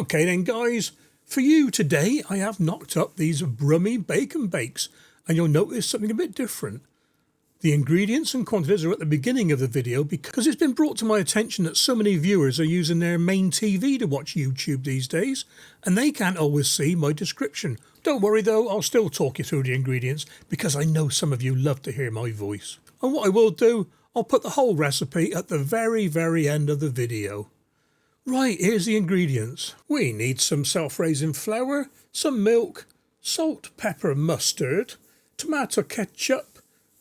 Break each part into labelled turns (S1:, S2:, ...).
S1: Okay then guys, for you today I have knocked up these Brummie Bacon Bakes, and you'll notice something a bit different. The ingredients and quantities are at the beginning of the video because it's been brought to my attention that so many viewers are using their main TV to watch YouTube these days, and they can't always see my description. Don't worry though, I'll still talk you through the ingredients because I know some of you love to hear my voice. And what I will do, I'll put the whole recipe at the very end of the video. Right, here's the ingredients. We need some self-raising flour, some milk, salt, pepper, mustard, tomato ketchup,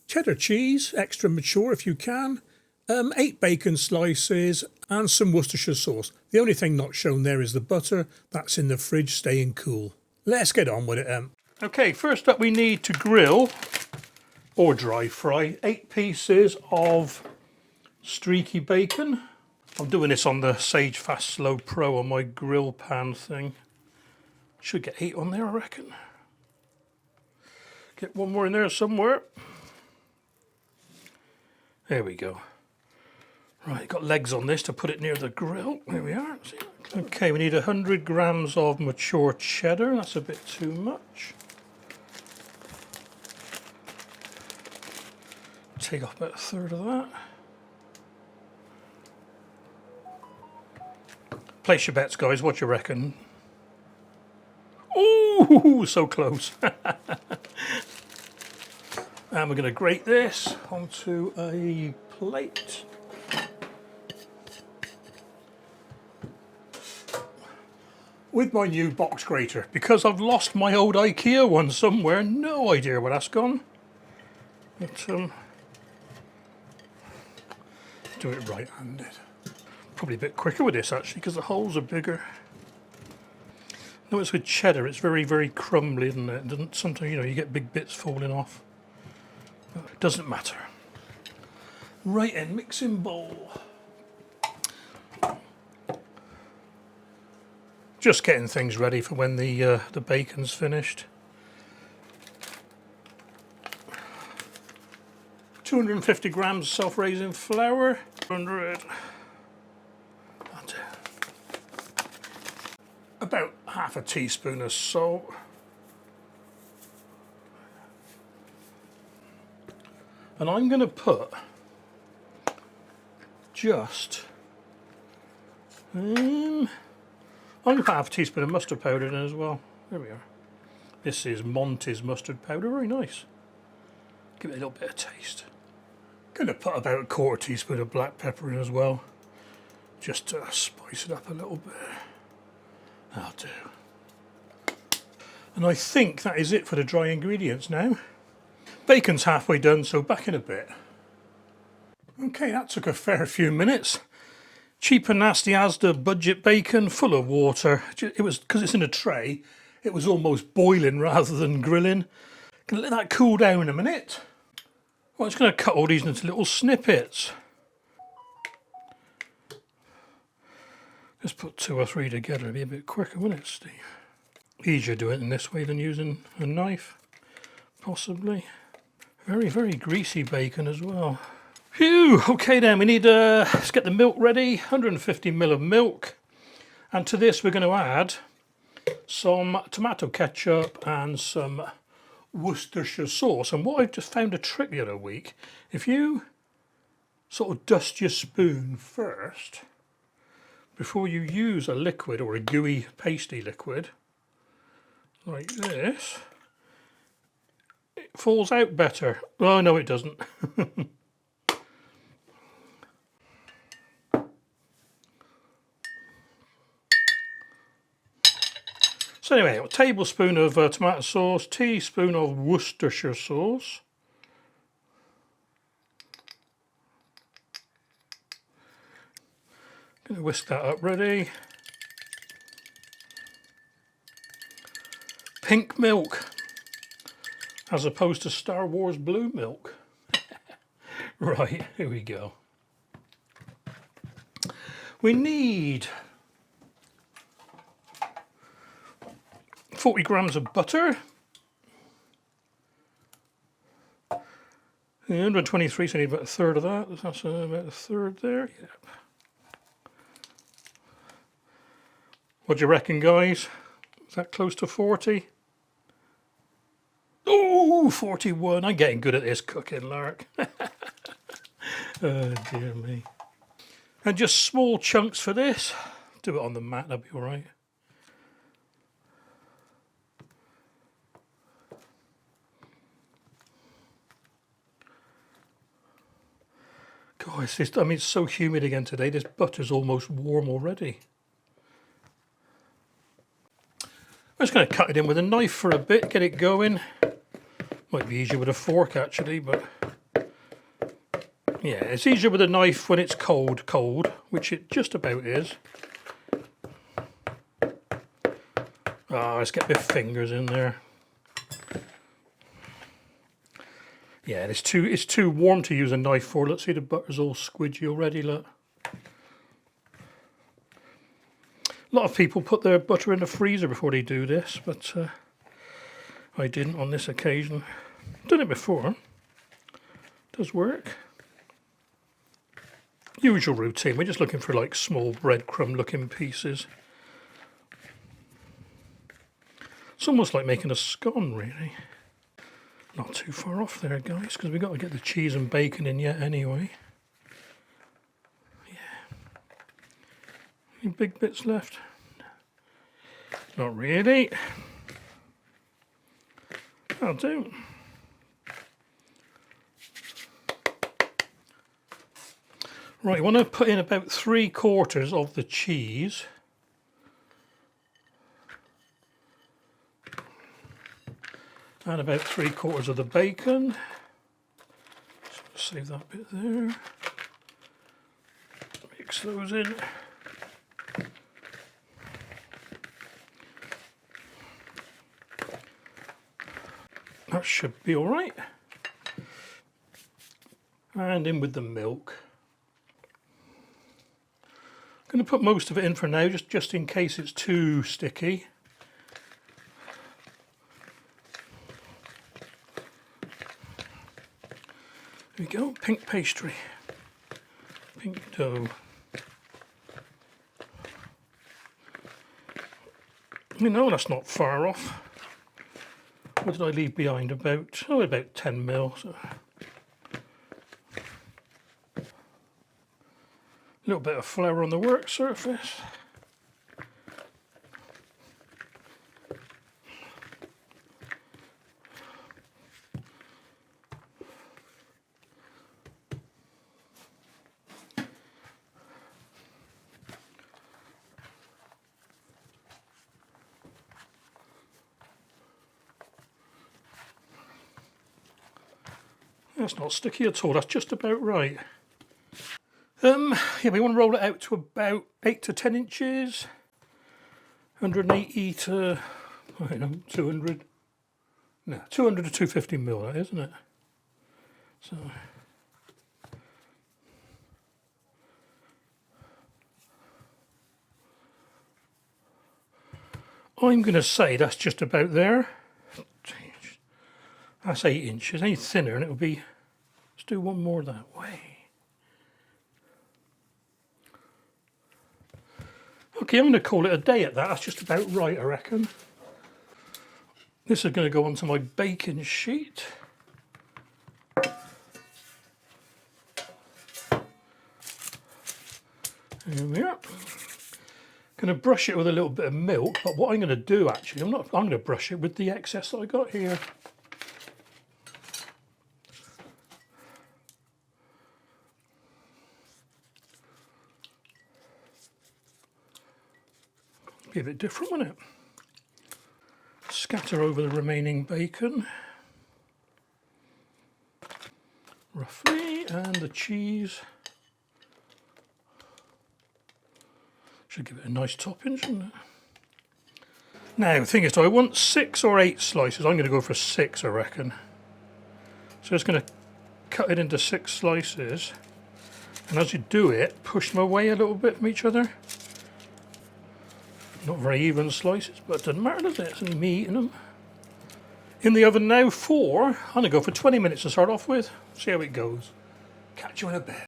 S1: cheddar cheese, extra mature if you can, 8 bacon slices and some Worcestershire sauce. The only thing not shown there is the butter. That's in the fridge staying cool. Let's get on with it. Okay, first up we need to grill or dry fry 8 pieces of streaky bacon. I'm doing this on the Sage Fast Slow Pro on my grill pan thing. Should get 8 on there, I reckon. Get one more in there somewhere. There we go. Right, got legs on this to put it near the grill. There we are. Okay, we need 100 grams of mature cheddar. That's a bit too much. Take off about 1/3 of that. Place your bets, guys. What you reckon? Ooh, so close. And we're going to grate this onto a plate. With my new box grater, because I've lost my old IKEA one somewhere. No idea where that's gone. But, do it right-handed. Probably a bit quicker with this actually, because the holes are bigger. Notice with cheddar, it's very crumbly, isn't it? It doesn't, sometimes, you know, you get big bits falling off. But it doesn't matter. Right then, mixing bowl. Just getting things ready for when the bacon's finished. 250 grams self-raising flour. 100. About half a teaspoon of salt. And I'm going to put just I'm going to put half a teaspoon of mustard powder in as well. There we are. This is Monty's mustard powder, very nice. Give it a little bit of taste. Going to put about 1/4 teaspoon of black pepper in as well, just to spice it up a little bit. That'll do. And I think that is it for the dry ingredients now. Bacon's halfway done, so back in a bit. Okay, that took a fair few minutes. Cheap and nasty Asda budget bacon, full of water. It was, because it's in a tray, it was almost boiling rather than grilling. Gonna let that cool down in a minute. Well, I'm just going to cut all these into little snippets. Just put 2 or 3 together, it'd be a bit quicker, wouldn't it, Steve? Easier doing it in this way than using a knife, possibly. Very greasy bacon as well. Phew, okay then, we need, let's get the milk ready. 150 ml of milk. And to this we're going to add some tomato ketchup and some Worcestershire sauce. And what I've just found a trick the other week, if you sort of dust your spoon first, before you use a liquid or a gooey pasty liquid, like this, it falls out better. Oh no, it doesn't. So anyway, a tablespoon of tomato sauce, teaspoon of Worcestershire sauce, going to whisk that up ready. Pink milk, as opposed to Star Wars blue milk. Right, here we go. We need 40 grams of butter, 123, so I need about 1/3 of that. That's about 1/3 there. Yeah. What do you reckon, guys? Is that close to 40? Oh, 41. I'm getting good at this cooking, Lark. Oh, dear me. And just small chunks for this. Do it on the mat, that'll be all right. Guys, I mean, it's so humid again today. This butter's almost warm already. I'm just going to cut it in with a knife for a bit, get it going. Might be easier with a fork actually, but yeah, it's easier with a knife when it's cold, which it just about is. Let's get my fingers in there. Yeah, it's too warm to use a knife for. Let's see, the butter's all squidgy already, look. A lot of people put their butter in the freezer before they do this, but I didn't on this occasion. Done it before. Does work. Usual routine. We're just looking for like small breadcrumb looking pieces. It's almost like making a scone, really. Not too far off there, guys, because we've got to get the cheese and bacon in yet anyway. Yeah. Any big bits left? Not really. That'll do. Right, you want to put in about 3/4 of the cheese. And about 3/4 of the bacon. So save that bit there. Mix those in. That should be all right. And in with the milk. I'm going to put most of it in for now, just in case it's too sticky. There we go, pink pastry, pink dough. You know, that's not far off. What did I leave behind? About 10 mil. So. A little bit of flour on the work surface. That's not sticky at all, that's just about right. Yeah, we want to roll it out to about 8 to 10 inches. 180 to, I don't know, 200. No, 200 to 250 mil, that isn't it? So. I'm going to say that's just about there. That's 8 inches, any thinner and it'll be, let's do one more that way. Okay, I'm going to call it a day at that. That's just about right, I reckon. This is going to go onto my baking sheet. There we are. Going to brush it with a little bit of milk, but what I'm going to do actually, I'm going to brush it with the excess that I got here. Be a bit different, won't it? Scatter over the remaining bacon, roughly, and the cheese. Should give it a nice topping, shouldn't it? Now, the thing is, do I want 6 or 8 slices? I'm going to go for 6, I reckon. So just going to cut it into 6 slices, and as you do it, push them away a little bit from each other. Not very even slices, but it doesn't matter, does it? It's only me eating them. In the oven now I'm going to go for 20 minutes to start off with. See how it goes. Catch you in a bit.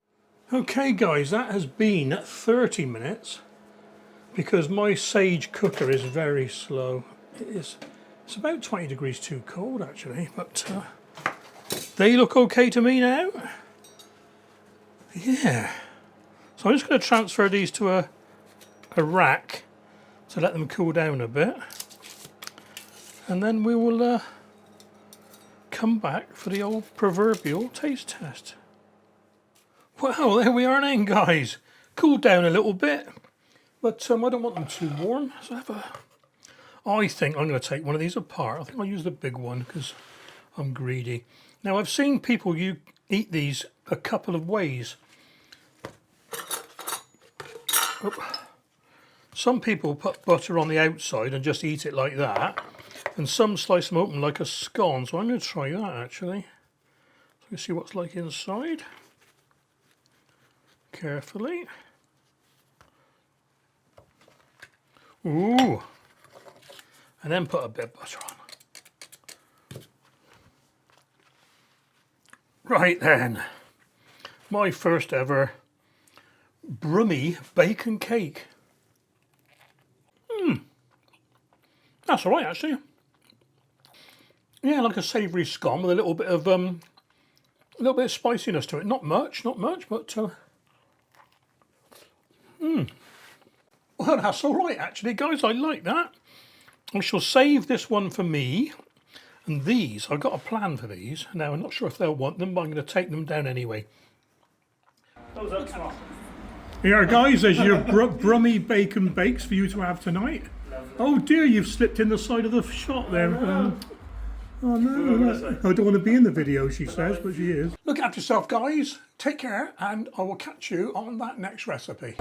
S1: Okay guys, that has been 30 minutes. because my Sage cooker is very slow. It's about 20 degrees too cold actually, but they look okay to me now. Yeah. So I'm just going to transfer these to a rack to let them cool down a bit. And then we will come back for the old proverbial taste test. Well, there we are then, guys. Cooled down a little bit, but I don't want them too warm. So I think I'm going to take one of these apart. I think I'll use the big one because I'm greedy. Now, I've seen people eat these a couple of ways. Some people put butter on the outside and just eat it like that, and some slice them open like a scone. So I'm going to try that actually. So you see what's like inside. Carefully. Ooh. And then put a bit of butter on. Right then. My first ever Brummie Bacon Cake. That's all right actually. Yeah, like a savoury scone with a little bit of spiciness to it. Not much, but well, that's all right actually, guys. I like that. I shall save this one for me. And these, I've got a plan for these. Now, I'm not sure if they'll want them, but I'm going to take them down anyway. Here, guys, there's your Brummie Bacon Bakes for you to have tonight. Oh dear, you've slipped in the side of the shot there. Oh no, I don't want to be in the video, she says, but she is. Look after yourself, guys. Take care, and I will catch you on that next recipe.